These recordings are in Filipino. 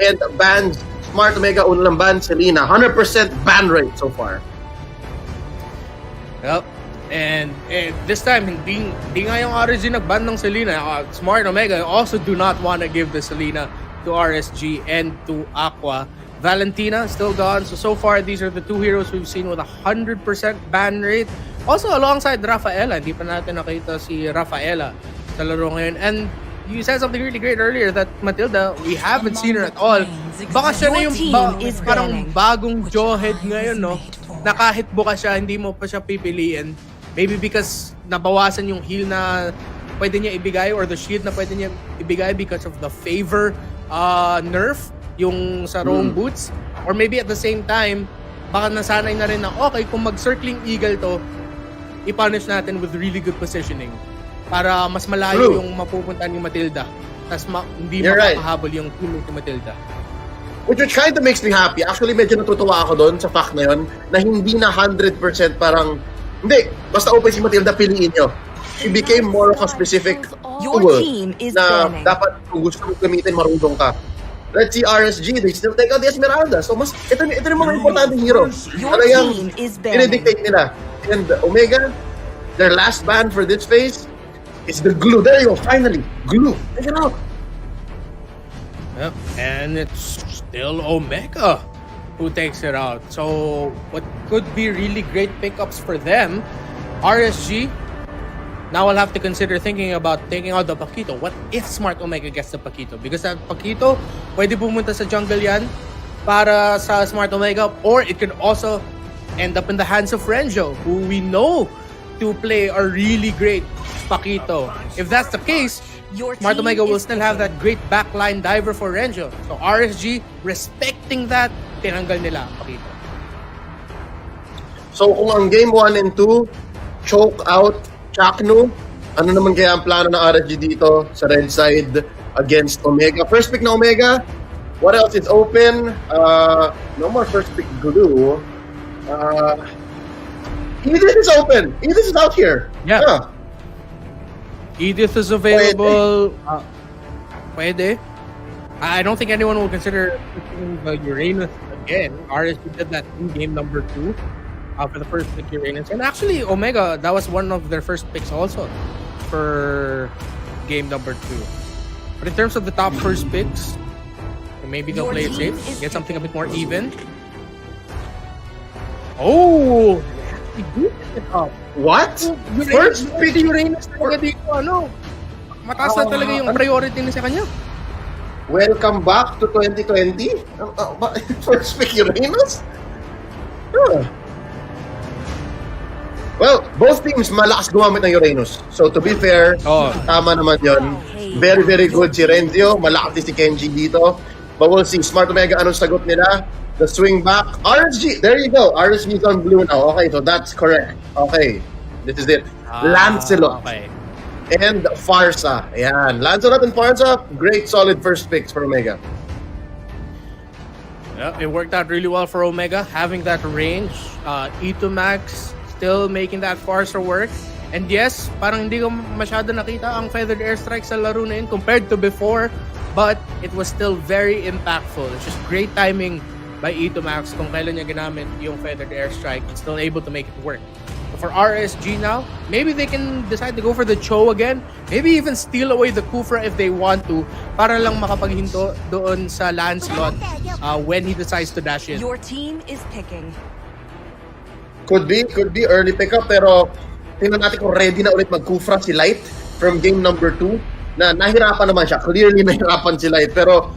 and bans Smart Omega, una lang ban Selena. 100% ban rate so far. Yep. And this time, hindi nga yung RSG nag-ban ng Selena. Smart Omega also do not want to give the Selena to RSG and to Aqua. Valentina still gone. So far, these are the two heroes we've seen with 100% ban rate. Also, alongside Rafaela. Hindi pa natin nakita si Rafaela sa laro ngayon. And you said something really great earlier that Matilda, we haven't seen her at all. Baka siya na yung parang bagong jawhead ngayon, no? Na kahit bukas siya, hindi mo pa siya pipiliin. Maybe because nabawasan yung heal na pwede niya ibigay or the shield na pwede niya ibigay because of the favor nerf yung sa roam boots. Or maybe at the same time, baka nasanay na rin na okay, kung mag-circling eagle to, i-punish natin with really good positioning para mas malayo yung mapupunta ni Matilda. Tapos hindi makahabol yung teammate ni Matilda. Which kind of makes me happy. Actually, medyo natutuwa ako doon sa fact na yun na hindi na 100% parang hindi, basta open si Matilda, piliin nyo. She became more of a specific tool na dapat kung gusto mo gamitin, marunong ka. Let's see RSG, they still take out the Esmeralda. So mas ito yung mga importanteng hero. Talagang dinidictate nila. And Omega, their last ban for this phase is the glue. There you go, finally. Glue. Take it out. Yep. And it's still Omega who takes it out. So what could be really great pickups for them, RSG, now I'll have to consider thinking about taking out the Paquito. What if Smart Omega gets the Paquito? Because that Paquito, pwede pumunta sa jungle yan para sa Smart Omega, or it could also end up in the hands of Renjo, who we know to play a really great Paquito. If that's the case, Smart Omega will still have that great backline diver for Renjo. So RSG, respecting that, tinanggal nila Paquito. So kung ang game 1 and 2, choke out Chakno, ano naman kaya ang plano ng RSG dito sa red side against Omega? First pick na Omega. What else is open? No more first pick glue. Edith is open. Edith is out here. Yeah. Edith is available. Pwede. I don't think anyone will consider picking the Uranus again. RSG did that in game number 2. For the first pick Uranus. And actually, Omega, that was one of their first picks also for game number 2. But in terms of the top first picks, maybe they'll play it safe, get something a bit more even. Oh! What? First pick Uranus talaga dito, ano? Mataas na talaga yung priority niya sa kanya. Welcome back to 2020? First pick Uranus? Huh. Well, both teams malakas gumamit ng Uranus. So to be fair, tama naman yon. Very, very good si Renzio. Malakas din si Kenji dito. But we'll see. Smart Omega, anong sagot nila? The swing back. RSG, there you go. RSG is on blue now. Okay, so that's correct. Okay, this is it. Lancelot. Okay. And Farsa. Ayan. Lancelot and Farsa, great solid first picks for Omega. Yeah, it worked out really well for Omega. Having that range. E2 Max still making that Farsa work. And yes, parang hindi ko masyado nakita ang feathered airstrike sa laro na yun compared to before. But it was still very impactful. It's just great timing by E2 Max kung kailan niya ginamit yung feathered airstrike. It's still able to make it work. For RSG now, maybe they can decide to go for the Cho again. Maybe even steal away the Kufra if they want to para lang makapaghinto doon sa Lancelot when he decides to dash in. Your team is picking. Could be early pickup, pero tingnan natin kung ready na ulit mag-Kufra si Light from game number 2 na nahirapan naman siya. Clearly nahirapan si Light, pero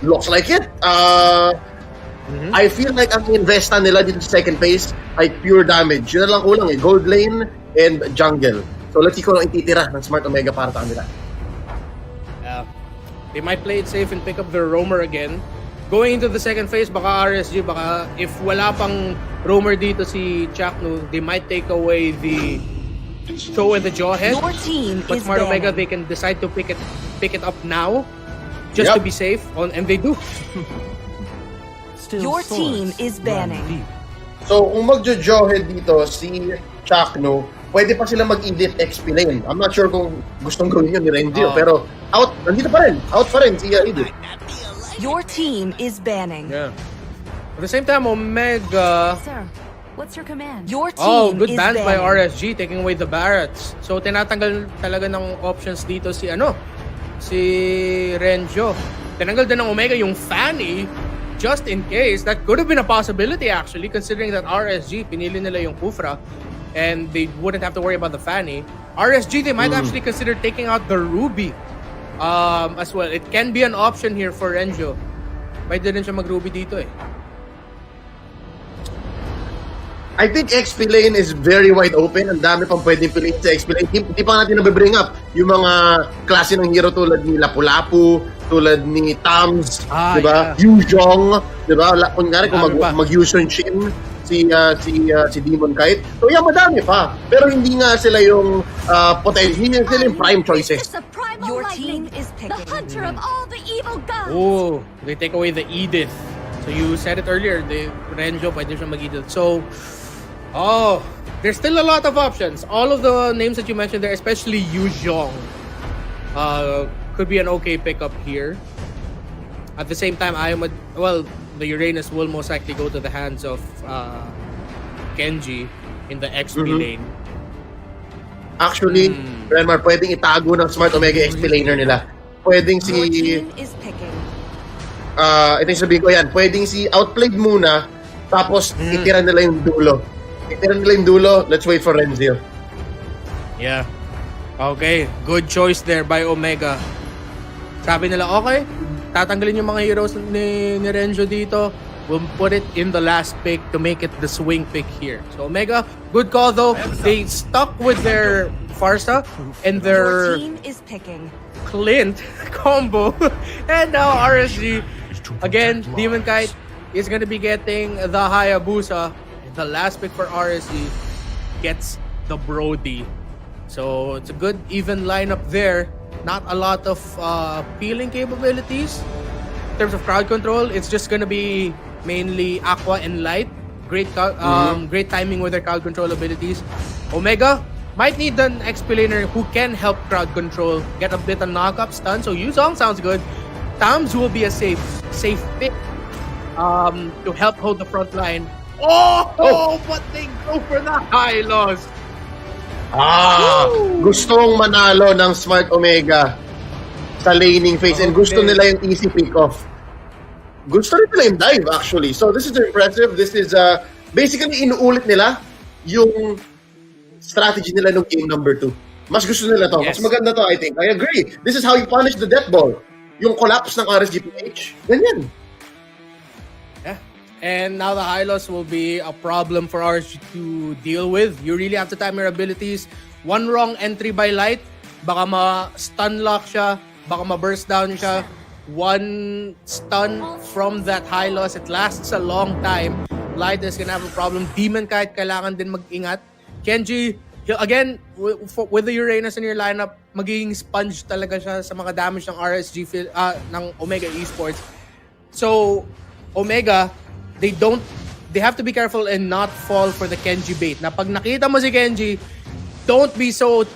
looks like it. I feel like ang investa nila dito sa second phase ay pure damage. Yun na lang kulang eh. Gold lane and jungle. So let's see kung ang ititira ng Smart Omega para sa kanila. They might play it safe and pick up their roamer again. Going into the second phase, baka RSG, baka if wala pang roamer dito si Chakno, they might take away the Cho and the Jawhead. Your team but is Smart Omega, banning. they can decide to pick it up now just to be safe, and they do. Your team is banning. So kung magjo-Jawhead dito si Chakno, pwede pa sila mag-edit XP lane. I'm not sure kung gustong gawin yun ni Rendio, pero nandito pa rin. Out pa rin si Edith. Your team is banning. Yeah. At the same time, Omega... Sir, what's your command? Your team Oh, good is bans by banning. RSG, taking away the Barretts. So, tinatanggal talaga ng options dito si Renjo. Tinanggal din ng Omega yung Fanny, just in case. That could have been a possibility actually, considering that RSG, pinili nila yung Kufra, and they wouldn't have to worry about the Fanny. RSG, they might actually consider taking out the Ruby as well. It can be an option here for Renjo. Pwede rin siya mag-Ruby dito eh. I think XP lane is very wide open. Ang dami pang pwedeng piliin sa XP lane. Hindi pa natin nabibring up yung mga klase ng hero tulad ni Lapu-Lapu, tulad ni Tams, Ah, di ba? yeah. Yuzhong, di ba? Kunyari kung Marami pa. mag-Yushun Shin, si Demon Kite. So yeah, madami pa. Pero hindi nga sila yung potential, hindi sila yung prime choices. The primal Your lightning, team is the picking. hunter of all the evil gods. Oh, they take away the Edith. So you said it earlier, the Renjo pwede siya mag-Edith. So, there's still a lot of options. All of the names that you mentioned there, especially Yu Zhong, could be an okay pickup here. At the same time, the Uranus will most likely go to the hands of Kenji in the XP lane. Actually, Renmar, pwedeng itago ng Smart Omega XP laner nila. Pwedeng Your si... team is picking. ito yung sabihin ko yan, pwedeng si Outplayed muna, tapos itira nila yung dulo. Itira nila yung dulo, let's wait for Renzo. Yeah. Okay, good choice there by Omega. Sabi nila, okay, tatanggalin yung mga heroes ni Renzo dito. We'll put it in the last pick to make it the swing pick here. So Omega, good call though. They stuck with their Farsa and Your their team is picking. Clint combo. And now RSG, again, Demon Kite is gonna be getting the Hayabusa. The last pick for RSG gets the Brody. So it's a good even lineup there. Not a lot of peeling capabilities. In terms of crowd control, it's just gonna be mainly Aqua and Light. Great timing with their crowd control abilities. Omega might need an XP laner who can help crowd control, get a bit of knock-up stun. So Yuzong sounds good. Tams will be a safe pick to help hold the front line. But they go for the high loss. Gustong manalo ng Smart Omega sa laning phase and gusto nila yung easy pick-off. Gusto rin nila yung dive actually. So this is impressive. This is basically inuulit nila yung strategy nila nung game number 2. Mas gusto nila to. Yes. Mas maganda to, I think. I agree. This is how you punish the death ball. Yung collapse ng RSG-PH. Ganyan. Yeah. And now the high loss will be a problem for RSG to deal with. You really have to time your abilities. One wrong entry by Light, baka ma-stun lock siya, baka ma-burst down siya. One stun from that high loss, it lasts a long time. Light is gonna have a problem. Demon Kite, kailangan din mag-ingat. Kenji, again, with the Uranus in your lineup, magiging sponge talaga siya sa mga damage ng RSG, ng Omega Esports. So, Omega, they have to be careful and not fall for the Kenji bait. Na pag nakita mo si Kenji, don't be so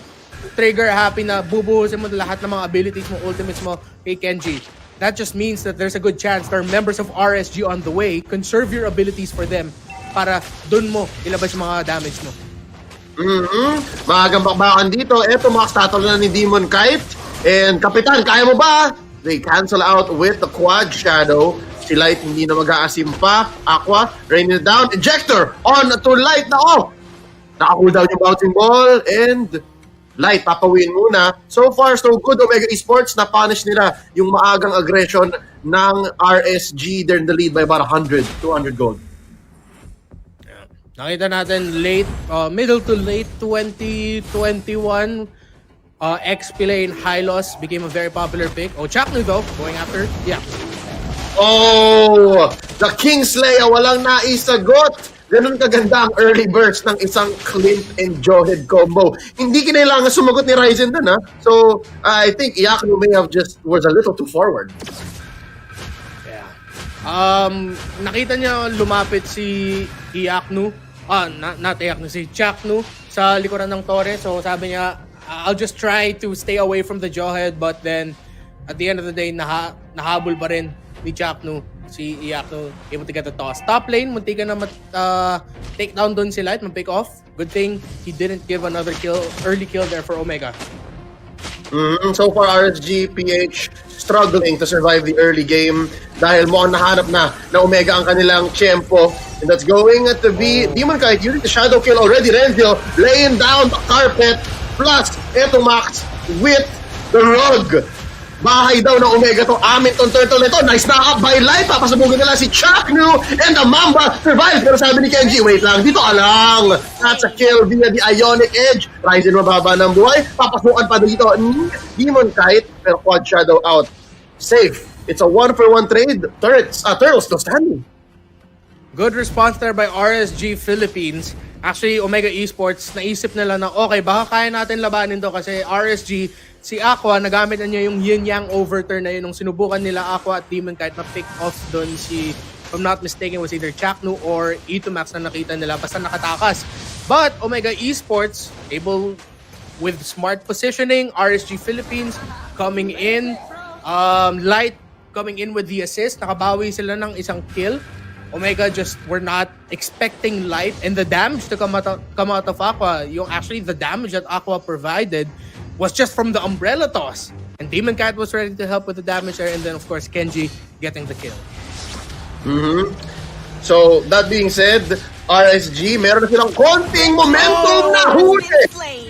trigger happy na bubuhusin mo lahat ng mga abilities mo, ultimates mo kay Kenji. That just means that there's a good chance there are members of RSG on the way. Conserve your abilities for them para dun mo ilabas yung mga damage mo. Maagang bakbakan dito. Eto, makastatol na ni Demon Kite. And Kapitan, kaya mo ba? They cancel out with the Quad Shadow. Si Light hindi na mag-aasim pa. Aqua, rain it down. Ejector on to Light na off. Naka-cool down yung bouncing ball. And Light, papawin muna. So far, so good. Omega Esports, na-punish nila yung maagang aggression ng RSG. They're in the lead by about 100, 200 gold. Nakita natin middle to late 2021, XP lane high loss became a very popular pick. Chaknu though, going after, yeah. The Kingslayer, walang naisagot. Ganun kaganda ang early burst ng isang Clint and Johead combo. Hindi kinailangan sumagot ni Ryzen dun, ha? So, I think Iaknu may have just was a little too forward. Yeah. Nakita niya lumapit si Iaknu, not Iaknu, si Chaknu sa likuran ng Torre. So, sabi niya, I'll just try to stay away from the Johead, but then, at the end of the day, nahabol pa rin ni Chaknu. Si Iaknu able to get the toss. Top lane, munti ka na take down dun si Light, mag-pick off. Good thing he didn't give another early kill there for Omega. So far, RSG-PH struggling to survive the early game dahil mukhang nahanap na Omega ang kanilang tempo. And that's going to be Demon Kite using the shadow kill already. Renzo laying down the carpet. Plus, eto Max with the rug. Bahay daw ng Omega to. Amin tong turtle nito. Nice knock up by Light. Papasabugin nila si Chaknu and the Mamba survives. Pero sabi ni Kenji, wait lang, dito ka lang. That's a kill via the Ionic Edge. Ryzen mababa ng buhay. Papasukan pa dito. Demon Kite, pero quad shadow out. Safe. It's a 1-for-1 trade. Turtles still standing. Good response there by RSG Philippines. Actually, Omega Esports, naisip nila na okay, baka kaya natin labanin to kasi RSG, si Aqua, nagamit na niya yung yin-yang overturn na yun nung sinubukan nila Aqua at Demon Kite na pick off doon si, if I'm not mistaken, was either Chaknu or Itomax na nakita nila, basta nakatakas. But Omega Esports, able with smart positioning, RSG Philippines coming in, Light coming in with the assist, nakabawi sila ng isang kill. Omega just were not expecting Light and the damage to come out of Aqua. Actually, the damage that Aqua provided was just from the umbrella toss. And Demon Cat was ready to help with the damage there. And then, of course, Kenji getting the kill. So, that being said, RSG, meron na silang konting momentum na huli.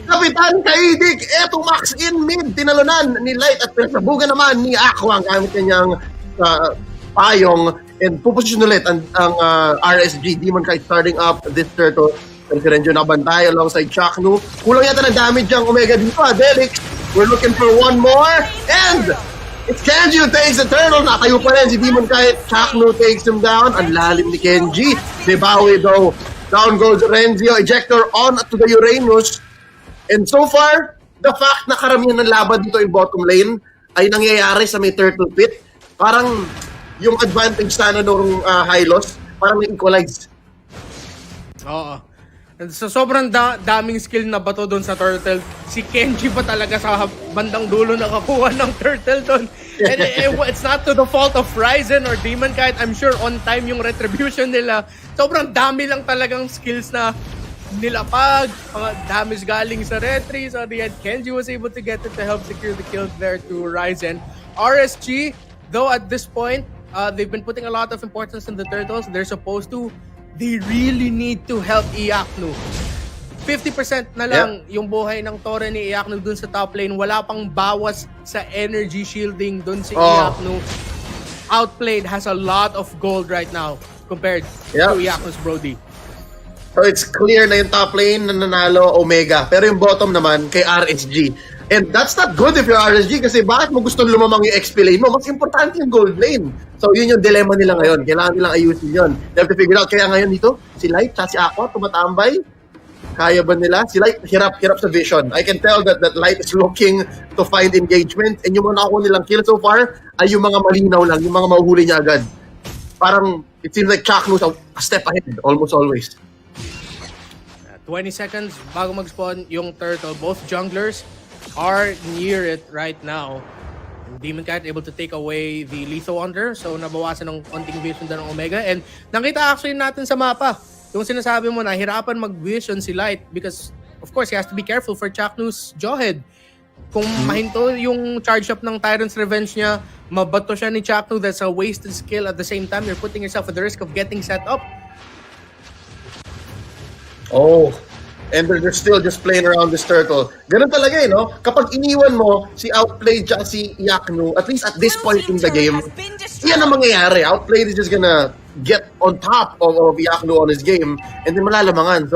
Kapitan Kaidik, eto Max in mid, tinalunan ni Light at pinasabugan naman ni Aqua ang gamit kanyang payong. And puposition ulit ang RSG. Demon Kite starting up this turtle. And si Renjo nabantay alongside Chaknu. Kulang yata ng damage ang Omega dito. Delix, we're looking for one more. And it's Kenji who takes the turtle. Nakayo pa rin si Demon Kite. Chaknu takes him down. Ang lalim ni Kenji. Debawi though. Down goes Renzo. Ejector on to the Uranus. And so far, the fact na karamihan ng laban dito in bottom lane ay nangyayari sa may turtle pit. Parang yung advantage sana nung high loss, parang na-equalize. Oo. So, sobrang daming skill na bato doon sa turtle. Si Kenji pa talaga sa bandang dulo nakakuha ng turtle doon. And it's not to the fault of Ryzen or Demon Kite. I'm sure on time yung retribution nila. Sobrang dami lang talagang skills na nilapag. Mga damage galing sa retry. So, the end, Kenji was able to get it to help secure the kill there to Ryzen. RSG, though at this point, they've been putting a lot of importance in the turtles. They're supposed to. They really need to help Iaknu. 50% na lang yung buhay ng Torre ni Iaknu dun sa top lane. Wala pang bawas sa energy shielding dun si Iaknu. Outplayed, has a lot of gold right now compared to Iaknu's Brody. So it's clear na yung top lane na nanalo Omega. Pero yung bottom naman kay RSG. And that's not good if you're RSG kasi bakit mo gusto lumamang yung XP lane mo? Mas importante yung gold lane. So yun yung dilemma nila ngayon. Kailangan nilang ayusin yun. They have to figure out. Kaya ngayon dito, si Light at si Aqua tumatambay. Kaya ba nila? Si Light hirap sa vision. I can tell that Light is looking to find engagement. And yung mga nakuha nilang kill so far ay yung mga malinaw lang, yung mga mahuhuli niya agad. Parang it seems like Chaknu's a step ahead almost always. 20 seconds bago mag-spawn yung turtle. Both junglers are near it right now. Demon Cat able to take away the lethal under. So nabawasan ng konting vision doon ng Omega. And nakita actually natin sa mapa, yung sinasabi mo na hirapan mag-vision si Light because of course he has to be careful for Chaknu's jawhead. Kung mahinto yung charge up ng Tyrant's Revenge niya, mabato siya ni Chaknu, that's a wasted skill. At the same time, you're putting yourself at the risk of getting set up. Oh, and they're still just playing around this turtle. Ganun talaga no? Kapag iniwan mo si Outplayed at si Iaknu, at least at this point in the game, yan ang mangyayari. Outplayed is just gonna get on top of Iaknu on his game and then malalamangan.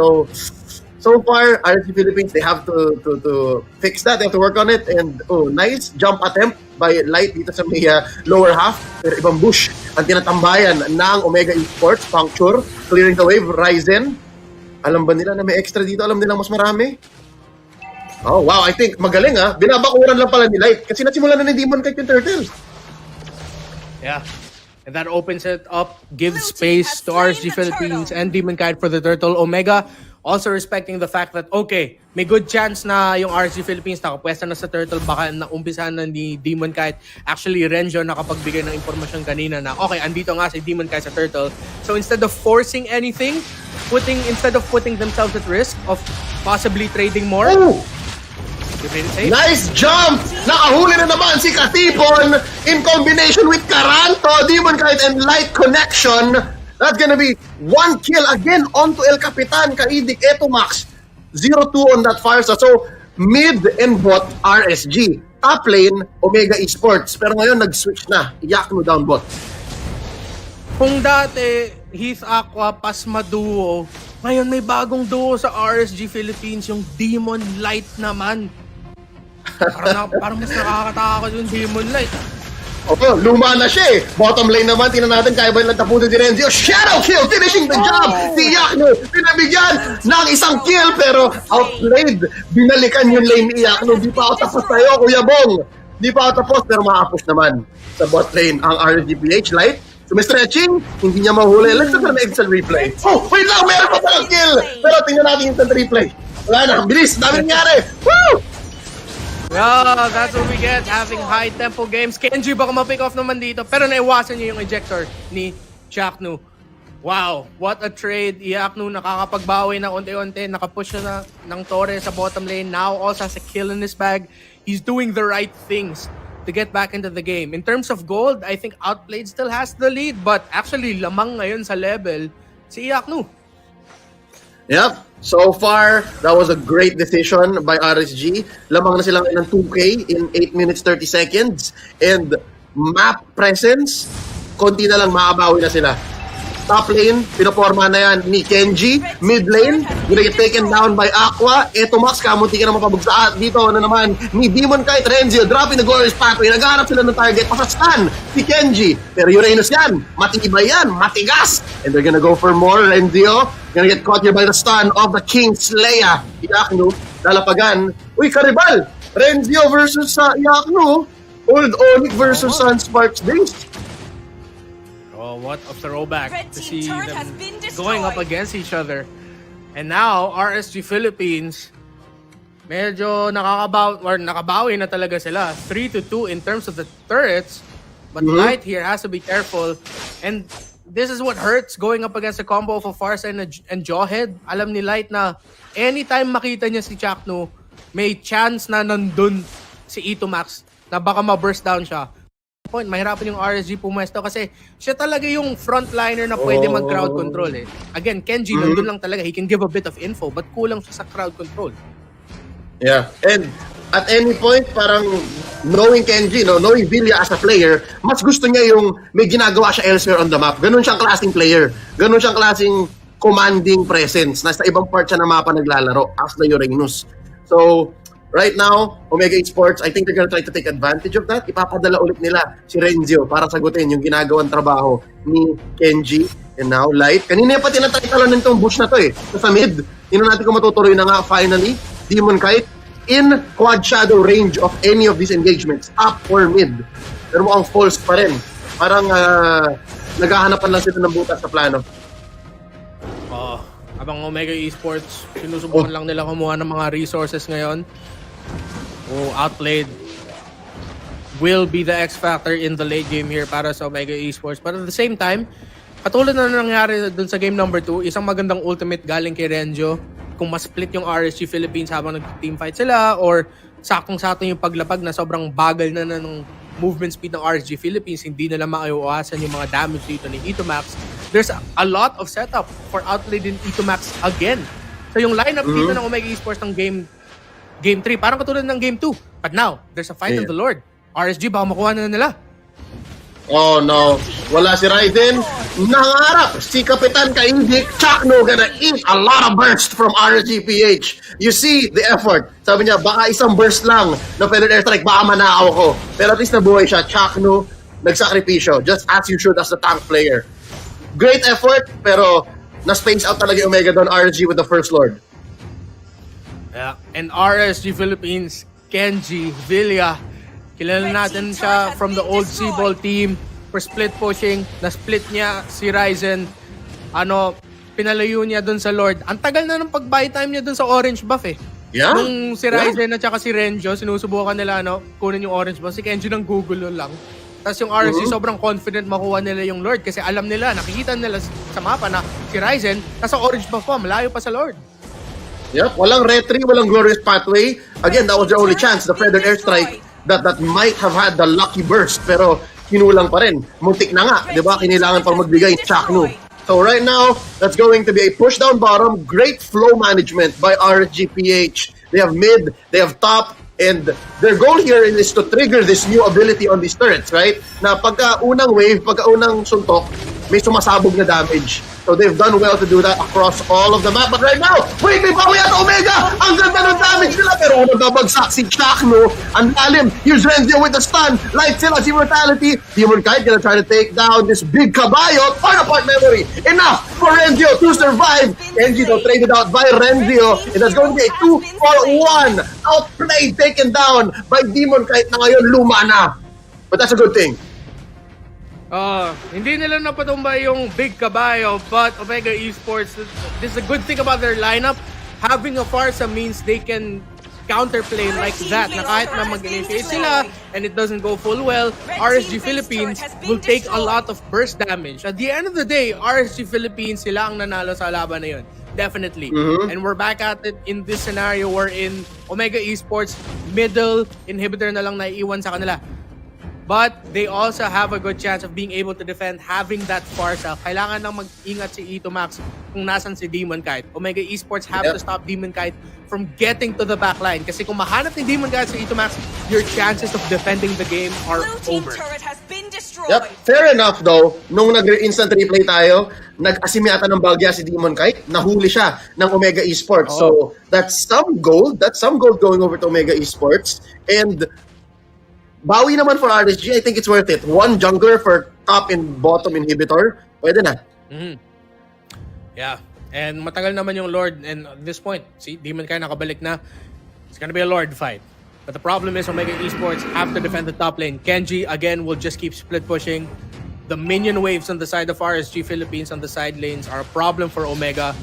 So far, RSG Philippines, they have to fix that. They have to work on it. And nice jump attempt by Light dito sa may lower half. Pero ibang bush ang tinatambayan ng Omega Esports. Puncture, clearing the wave. Ryzen. Alam ba nila na may extra dito? Alam nilang mas marami? Oh, wow. I think magaling Binabakuran lang pala ni Light. Kasi nasimulan na ni Demon Kite yung turtle. Yeah. And that opens it up, gives space to RSG Philippines and Demon Kite for the turtle. Omega Also respecting the fact that, okay, may good chance na yung RSG Philippines nakapwesta na sa Turtle, baka naumpisahan na ni Demon Kite. Actually, Renjo nakapagbigay ng impormasyon kanina na, okay, andito nga si Demon Kite sa Turtle. So instead of forcing anything, instead of putting themselves at risk of possibly trading more, nice jump! Nakahuli na naman si Katipon in combination with Caranto, Demon Kite, and Light Connection. That's gonna be 1 kill again onto El Capitan, Kaidik, Eto Max. 0-2 on that Farsa. So, mid and bot, RSG. Top lane, Omega Esports. Pero ngayon, nag-switch na. Yakno down bot. Kung dati, Heath Aqua, Pasma duo, ngayon may bagong duo sa RSG Philippines, yung Demon Light naman. Parang mas nakakatakot yung Demon Light. Okay, luma na siya eh. Bottom lane naman, tingnan natin kaya ba yung tapunan ni Renzo. Shadow kill, finishing the job. Si Yakno, pinabigyan ng isang kill pero outplayed. Binalikan yung lane ni Yakno. Di pa ako tapos tayo, Kuya Bong. Di pa ako tapos pero ma-push naman sa bot lane ang RGPH Light. Sumi-stretching, hindi niya mahuli. Let's look at an instant replay. Oh, wait lang, meron pa palang kill. Pero tingnan natin yung instant replay. Wala na, bilis, dami nangyari. Woo! Yeah, that's what we get, having high-tempo games. Kenji baka ma-pick off naman dito, pero naiwasan niya yung ejector ni Chaknu. Wow, what a trade. Iaknu nakakapagbawi na unti-unti, nakapush na ng Torre sa bottom lane. Now also has a kill in his bag. He's doing the right things to get back into the game. In terms of gold, I think Outplayed still has the lead, but actually lamang ngayon sa level si Iaknu. Yep. So far, that was a great decision by RSG. Lamang na silang ng 2K in 8 minutes 30 seconds. And map presence, konti na lang maabawi na sila. Top lane, pinoporma na yan ni Kenji. Mid lane, gonna get taken down by Aqua. Eto Max, kamunti ka na mapabugsa. Dito na naman ni Demon Kite, Renzio, dropping the glorious pathway. Naghahanap sila ng target, pasastan si Kenji. Pero Uranus yan, matibay yan, matigas. And they're gonna go for more, Renzio. Gonna get caught here by the stun of the King Slayer. Iakno, lalapagan. Uy, Karibal! Renzio versus Iakno. Old Onyx versus Sunsparks Days. Oh, what a throwback Red to team see turret them has been going up destroyed. against each other. And now, RSG Philippines, medyo nakabawi na talaga sila. 3-2 in terms of the turrets. But Light here has to be careful. And this is what hurts going up against a combo of a Farsa and Jawhead. Alam ni Light na anytime makita niya si Chaknu, may chance na nandun si Ito Max na baka ma-burst down siya. Point, mahirapan yung RSG pumesto kasi siya talaga yung frontliner na pwede mag-crowd control eh. Again, Kenji nandun lang talaga. He can give a bit of info but kulang siya sa crowd control. Yeah, and at any point, parang knowing Kenji, knowing Vilya as a player, mas gusto niya yung may ginagawa siya elsewhere on the map. Ganun siyang klaseng player. Ganun siyang klaseng commanding presence. Nasa ibang part siya ng mapa naglalaro as the Uranus. So, right now, Omega Esports, I think they're gonna try to take advantage of that. Ipapadala ulit nila si Renzio para sagutin yung ginagawang trabaho ni Kenji. And now, Light. Kanina pa tinatay-talon nitong bush na to eh. Sa mid. Tingnan natin kung matutuloy na nga finally. Demon Kite in quad shadow range of any of these engagements. Up or mid. Pero mukhang false pa rin. Parang naghahanapan lang sila ng butas sa plano. Abang Omega Esports, sinusubukan lang nila kumuha ng mga resources ngayon. Outplayed will be the X factor in the late game here para sa Omega Esports. But at the same time, katulad na nangyari dun sa game number 2, isang magandang ultimate galing kay Renjo. Kung mas-split yung RSG Philippines habang nag-teamfight sila or saktong-sakto yung paglapag na sobrang bagal na ng movement speed ng RSG Philippines, hindi nila maiwasan yung mga damage dito ni Ito Max. There's a lot of setup for Outplayed in Ito Max again. So yung lineup dito ng Omega Esports ng game 3, parang katulad ng game 2. But now, there's a fight of the Lord. RSG, baka makuha na nila. Oh no, wala si Raiden. Nangarap si Kapitan Kaindik. Chakno gonna eat a lot of burst from RGPH. You see the effort. Sabi niya, baka isang burst lang na Feather Airstrike, baka manakaw ko. Pero at least nabuhay siya. Chakno, nagsakripisyo. Just as you should as a tank player. Great effort, pero na-space out talaga yung Omega doon RG with the First Lord. Yeah. And RSG Philippines, Kenji, Vilya, kilala natin siya from the old Sibol team for split pushing. Na-split niya si Ryzen. pinalayo niya dun sa Lord. Ang tagal na ng pag-buy time niya dun sa orange buff eh. Yeah? Nung si Ryzen at saka si Renjo, sinusubukan nila kunin yung orange buff. Si Kenji nang Google lang. Tapos yung RSG sobrang confident makuha nila yung Lord kasi alam nila, nakikita nila sa mapa na si Ryzen nasa orange buff pa, malayo pa sa Lord. Yep, walang retry, walang glorious pathway. Again, that was their only chance. The feathered airstrike that might have had the lucky burst, pero kinulang pa rin. Muntik na nga, di ba? Kinilangan pang magbigay ni Chaknu. So right now, that's going to be a push down bottom. Great flow management by RSG-PH. They have mid, they have top, and their goal here is to trigger this new ability on these turrets, right? Na pagka unang wave, pagka unang suntok, may sumasabog na damage. So they've done well to do that across all of the map. But right now, wait, may bawi at Omega! Ang ganda ng damage nila, pero unang babagsak si Chakno. Ang lalim. Here's Renzio with the stun. Light sila si Mortality. Demon Kite gonna try to take down this big kabayo. Far apart memory. Enough for Renzio to survive. Kenji though traded out by Renzio. And that's going to be a 2-for-1. Outplay taken down by Demon Kite na ngayon luma na. But that's a good thing. Hindi nila napatumba yung big kabayo, but Omega Esports, this is a good thing about their lineup. Having a Farsa means they can counterplay like that, na kahit na mag-initiate sila and it doesn't go full well, RSG Philippines will take a lot of burst damage. At the end of the day, RSG Philippines sila ang nanalo sa laban na yun. Definitely. And we're back at it in this scenario wherein Omega Esports middle inhibitor na lang naiiwan sa kanila. But they also have a good chance of being able to defend having that Farsa. Kailangan nang mag-ingat si Ito Max kung nasan si Demon Kite. Omega Esports have to stop Demon Kite from getting to the backline. Kasi kung mahanap ni Demon Kite si Ito Max, your chances of defending the game are over. Yep, fair enough though. Nung nag-instant replay tayo, nag-asim yata ng bagya si Demon Kite, nahuli siya ng Omega Esports. So that's some gold. That's some gold going over to Omega Esports. And bawi naman for RSG, I think it's worth it. One jungler for top and bottom inhibitor, pwede na. Yeah, and matagal naman yung Lord, and at this point, see, Demon Kite nakabalik na. It's gonna be a Lord fight. But the problem is Omega Esports have to defend the top lane. Kenji, again, will just keep split pushing. The minion waves on the side of RSG Philippines on the side lanes are a problem for Omega.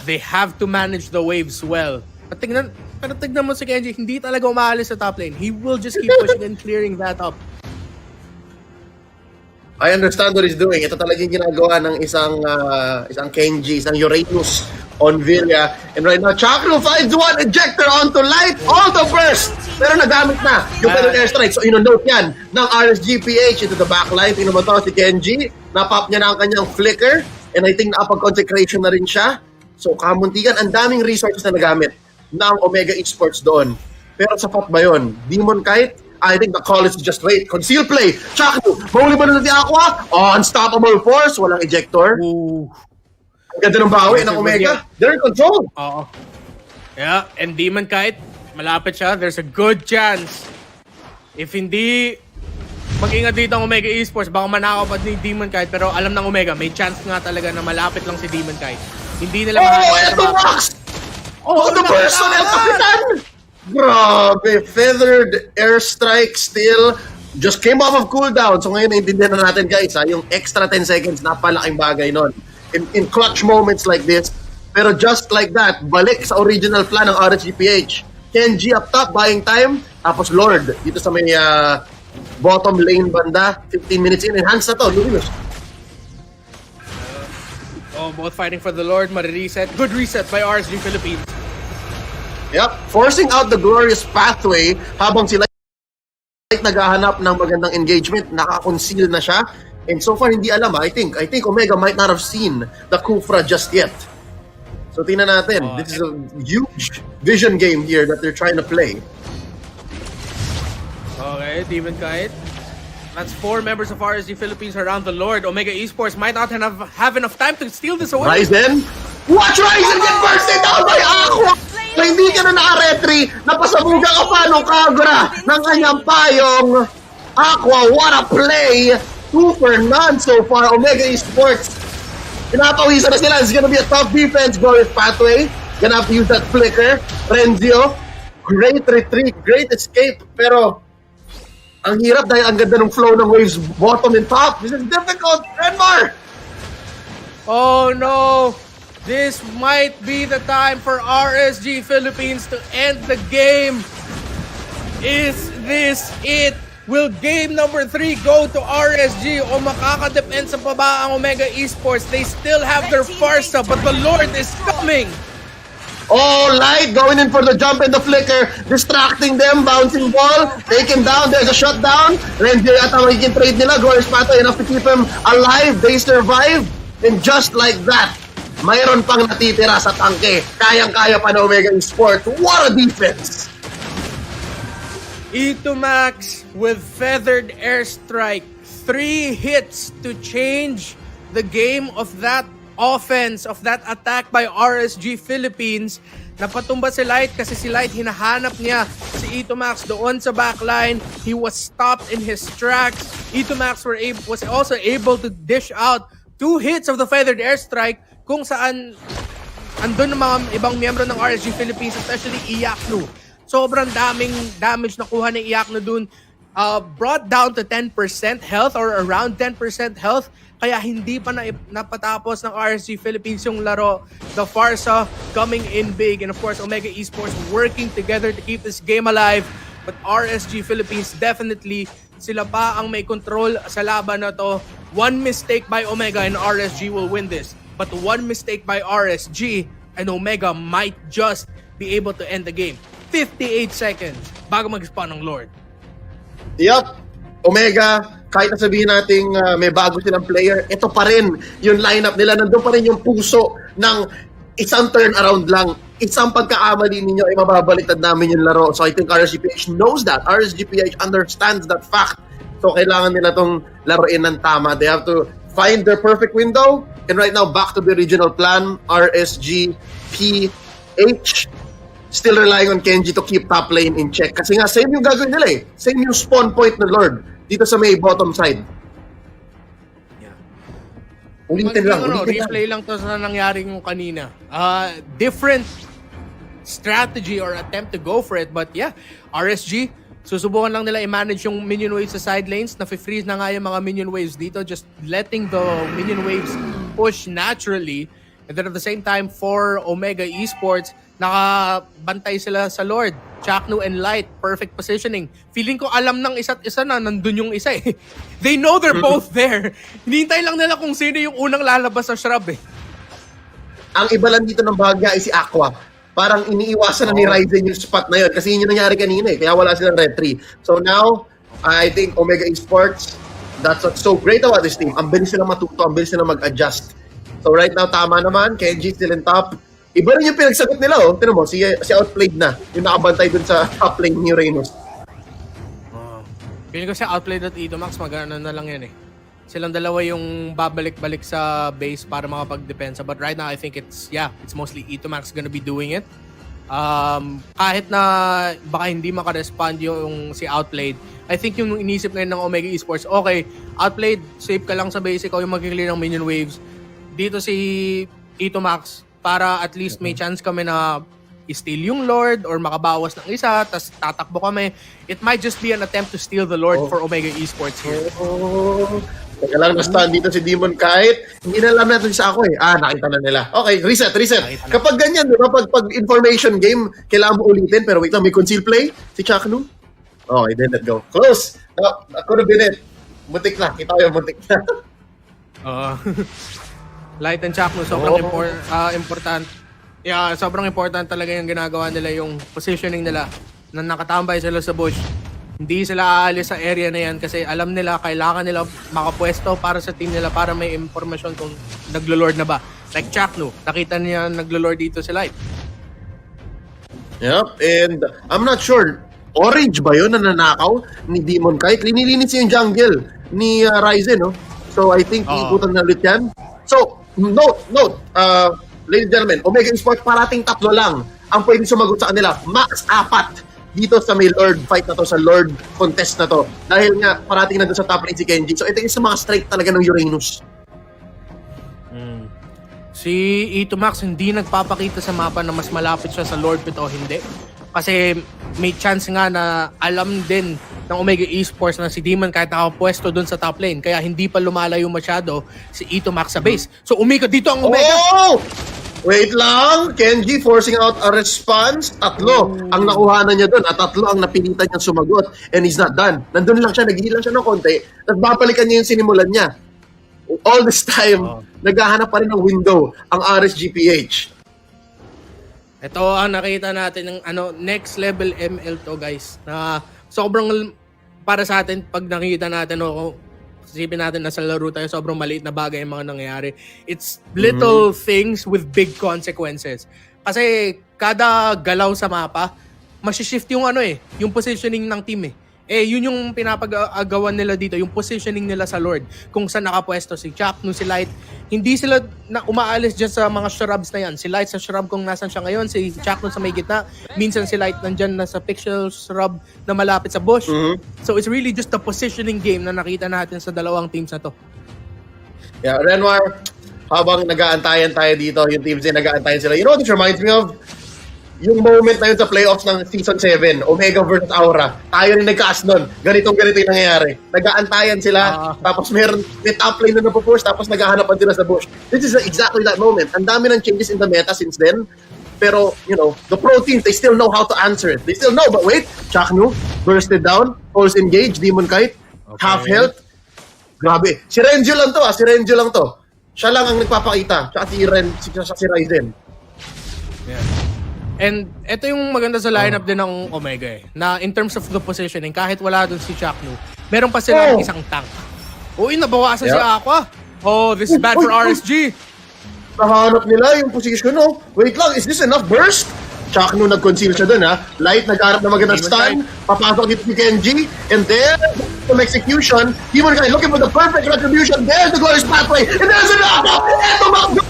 They have to manage the waves well. Pero tignan mo si Kenji, hindi talaga umaalis sa top lane. He will just keep pushing and clearing that up. I understand what he's doing. Ito talagang ginagawa ng isang Kenji, isang Uranus on Villa. And right now, Chakro finds one ejector onto light, all the burst! Pero nagamit na yung feathered airstrike. So, ino-note yan ng RSG-PH into the backline. Tingnan mo to si Kenji. Napop niya na ang kanyang flicker. And I think nakapag-consecration na rin siya. So, kamuntikan, ang daming resources na nagamit ng Omega Esports doon. Pero sapat ba yun? Demon Kite, I think the call is just wait. Conceal play. Chakno, mahuli ba na si Aqua? Unstoppable force. Walang ejector. Ang ganda ng bawi ng Omega. They're in control. Yeah, and Demon Kite, malapit siya. There's a good chance. If hindi mag-ingat dito ang Omega Esports, baka manakaw pa ni Demon Kite. Pero alam ng Omega, may chance nga talaga na malapit lang si Demon Kite. Hindi nila eto Max! The personnel kapitan! Grabe, feathered airstrike still just came off of cooldown. So ngayon naintindihan na natin guys, yung extra 10 seconds, napalaking bagay nun. In clutch moments like this. Pero just like that, balik sa original plan ng RSG-PH. Kenji up top, buying time. Tapos Lord, dito sa may bottom lane banda. 15 minutes in, enhance na to, Luminous. Both fighting for the Lord, reset. Good reset by RSG Philippines. Yep, forcing out the glorious pathway habang sila naghahanap ng magandang engagement, naka-conceal na siya. And so far, hindi alam. I think Omega might not have seen the Kufra just yet. So tingnan natin. This is a huge vision game here that they're trying to play. Okay, Demon Kite. That's 4 members of RSG Philippines around the Lord. Omega Esports might not have enough time to steal this away. Ryzen? Watch Ryzen get bursted down by Aqua! Na hindi ka na naka-retry, napasabuga ka pa nung Kagura ng kanyang payong. Aqua, what a play! 2 for none so far. Omega Esports, pinapawisan na sila. It's gonna be a tough defense. Glorious pathway. Gonna have to use that flicker. Renzio, great retreat, great escape. Pero ang hirap dahil ang ganda ng flow ng waves bottom and top. This is difficult. Renmar! Oh no! This might be the time for RSG Philippines to end the game. Is this it? Will game number 3 go to RSG o makaka-depensa pa ba ang Omega Esports? They still have their Farsa, but the Lord is coming! Oh, Light going in for the jump and the flicker, distracting them, bouncing ball, taken down, there's a shutdown. Ranger at ang magiging trade nila, Glorious Pato enough to keep him alive, they survive. And just like that, mayroon pang natitira sa tangke. Kayang-kaya pa na Omega Esports. What a defense! Itomax with feathered airstrike. 3 hits to change the game of that offense, of that attack by RSG Philippines. Napatumba si Light kasi si Light hinahanap niya si Itomax doon sa backline. He was stopped in his tracks. Itomax was also able to dish out 2 hits of the feathered airstrike kung saan andun ng mga ibang miyembro ng RSG Philippines, especially Iyaknu. Sobrang daming damage nakuha ni Iyaknu dun. Brought down to 10% health or around 10% health. Kaya hindi pa napatapos ng RSG Philippines yung laro. The Farsa coming in big. And of course, Omega Esports working together to keep this game alive. But RSG Philippines definitely, sila pa ang may control sa laban na to. One mistake by Omega and RSG will win this. But one mistake by RSG and Omega might just be able to end the game. 58 seconds bago mag-spawn ng Lord. Yup, Omega, kahit na sabihin natin may bago silang player, ito pa rin yung lineup nila. Nandun pa rin yung puso ng isang turnaround lang. Isang pagkaamali ninyo ay mababaliktad namin yung laro. So I think RSG-PH knows that. RSG-PH understands that fact. So kailangan nila tong laruin ng tama. They have to find their perfect window. And right now, back to the original plan. RSG-PH still relying on Kenji to keep top lane in check. Kasi nga, same yung gagawin nila eh. Same yung spawn point ng Lord dito sa may bottom side. Ulitin lang. Replay lang to sa nangyari yung kanina. Different strategy or attempt to go for it. But yeah, RSG, susubukan lang nila i-manage yung minion waves sa side lanes. Na-freeze na nga yung mga minion waves dito. Just letting the minion waves push naturally. And then at the same time, for Omega Esports, nakabantay sila sa Lord. Chaknu and Light, perfect positioning. Feeling ko alam ng isa't isa na nandun yung isa eh. They know they're both there. Hinihintay lang nila kung sino yung unang lalabas sa shrub eh. Ang iba lang dito ng bahagya ay si Aqua. Parang iniiwasan na ni Ryzen yung spot na yun kasi yun yung nangyari kanina eh. Kaya wala silang red 3. So now, I think Omega Esports, that's what's so great about this team. Ang bilis silang matuto, ang bilis silang mag-adjust. So right now, tama naman. Kenji still in top. Iba rin yung pinagsagot nila, oh. Tignan mo, si outplayed na. Yung nakabantay dun sa top lane ni Reynos. Feeling ko si outplayed at Itomax, magana na lang yan eh. Silang dalawa yung babalik-balik sa base para makapag-depensa. But right now, I think it's mostly Itomax gonna be doing it. Kahit na baka hindi makarespond yung si outplayed, I think yung inisip ngayon ng Omega Esports, okay, outplayed, safe ka lang sa base, ikaw yung mag-clear ng minion waves. Dito si Itomax, para at least may chance kami na i-steal yung Lord or makabawas ng isa, tas tatakbo kami. It might just be an attempt to steal the Lord for Omega Esports here. Teka lang, na-stand dito si Demon kahit hindi na alam natin sa ako eh. Nakita na nila. Okay, reset. Kapag ganyan, di ba? Pag information game, kailangan mo ulitin. Pero wait lang, may conceal play si Chaknu. Okay, then let go. Close! Ako na binit. Muntik na. Kita ko yung muntik na. Light and Chaknu, sobrang important. Yeah, sobrang important talaga yung ginagawa nila, yung positioning nila. Na nakatambay sila sa bush. Hindi sila aalis sa area na yan kasi alam nila kailangan nila makapwesto para sa team nila para may impormasyon kung naglo-lord na ba. Like Chaknu, nakita niya naglo-lord dito si Light. Yep, and I'm not sure. Orange ba yun na nanakaw ni Demon Kite? Linilinis yung jungle ni Ryzen, no? So I think ikutan na ulit yan. So, note, ladies and gentlemen, Omega Esports parating 3 lang ang pwede sumagot sa kanila. Max 4 dito sa may Lord fight na to, sa Lord contest na to. Dahil nga, parating na doon sa top lane si Kenji. So, ito yung sa mga strike talaga ng Uranus. Si Itomax hindi nagpapakita sa mapa na mas malapit siya sa Lord pit o hindi. Kasi may chance nga na alam din ng Omega Esports na si Demon kahit nakapwesto dun sa top lane. Kaya hindi pa lumalayo masyado si Ito Max sa base. So umikot dito ang Omega. Oh! Wait lang, Kenji forcing out a response. Tatlo ang nakuhanan niya doon at tatlo ang napilitan niyang sumagot. And he's not done. Nandun lang siya, naghihil lang siya ng konti at babalikan niya yung sinimulan niya. All this time, naghahanap pa rin ng window ang RSG-PH. Ito ang nakita natin ng next level ML to, guys. Na sobrang para sa atin pag nakita natin isipin natin na sa laro tayo, sobrang maliit na bagay ang mga nangyayari. It's little things with big consequences. Kasi kada galaw sa mapa, masishift yung yung positioning ng team yun yung pinapag-agawan nila dito, yung positioning nila sa Lord. Kung saan nakapwesto si Chuck, si Light. Hindi sila na umaalis dyan sa mga shrubs na yan. Si Light sa shrub kung nasan siya ngayon, si Chuck sa may gitna. Minsan si Light nandyan na sa pixel shrub na malapit sa bush. So it's really just the positioning game na nakita natin sa dalawang teams na to. Yeah, Renwar, habang nag-aantayan tayo dito, yung teams din nag-aantayan sila. You know what this reminds me of? Yung moment na yun sa playoffs ng Season 7, Omega versus Aura. Tayo rin nagkaas nun. Ganito yung nangyayari. Nag-aantayan sila, tapos may top lane na napupush, tapos naghahanapan sila sa bush. This is exactly that moment. Ang dami ng changes in the meta since then. Pero, the pro teams, they still know how to answer it. They still know, but wait, Chaknu, bursted down, pulse engage, Demon Kite, half health. Grabe. Si Renjo lang to, si Renjo lang to. Siya lang ang nagpapakita. Tsaka si Ryzen. Yeah. And ito yung maganda sa lineup din ng Omega na in terms of the positioning, kahit wala doon si Chaknu, meron pa silang isang tank. Uy, nabawasan si Aqua. Oh, this is bad for RSG. Nahanap nila yung position, Wait lang, is this enough burst? Chaknu nag-conceal siya dun, Light nagharap na magandang stun. Papasok dito si Kenji. And then, some execution. Demon Guy looking for the perfect retribution. There's the glorious pathway. And there's an Aqua! Eto,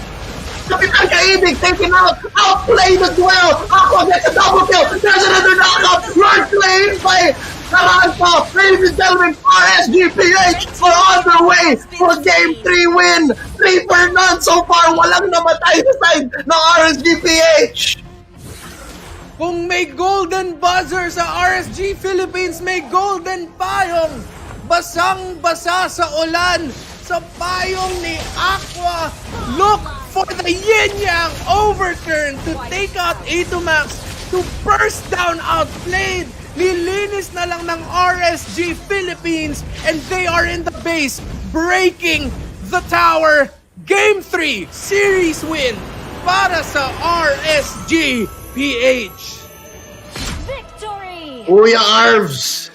Kapitan Kaibig taking out, outplayed as well. Aqua gets a double kill. There's another knockout. Lord played by Taranto. Ladies and gentlemen, RSG-PH are on their way for Game 3 win. 3 for none so far. Walang namatay sa side ng RSG-PH. Kung may golden buzzer sa RSG Philippines, may golden payong. Basang-basa sa ulan. Sa payong ni Aqua. Look for the yin-yang overturn to take out Itomax, to burst down outplayed. Nilinis na lang ng RSG Philippines and they are in the base, breaking the tower. Game 3, series win para sa RSG-PH. Victory! Kuya Arvs,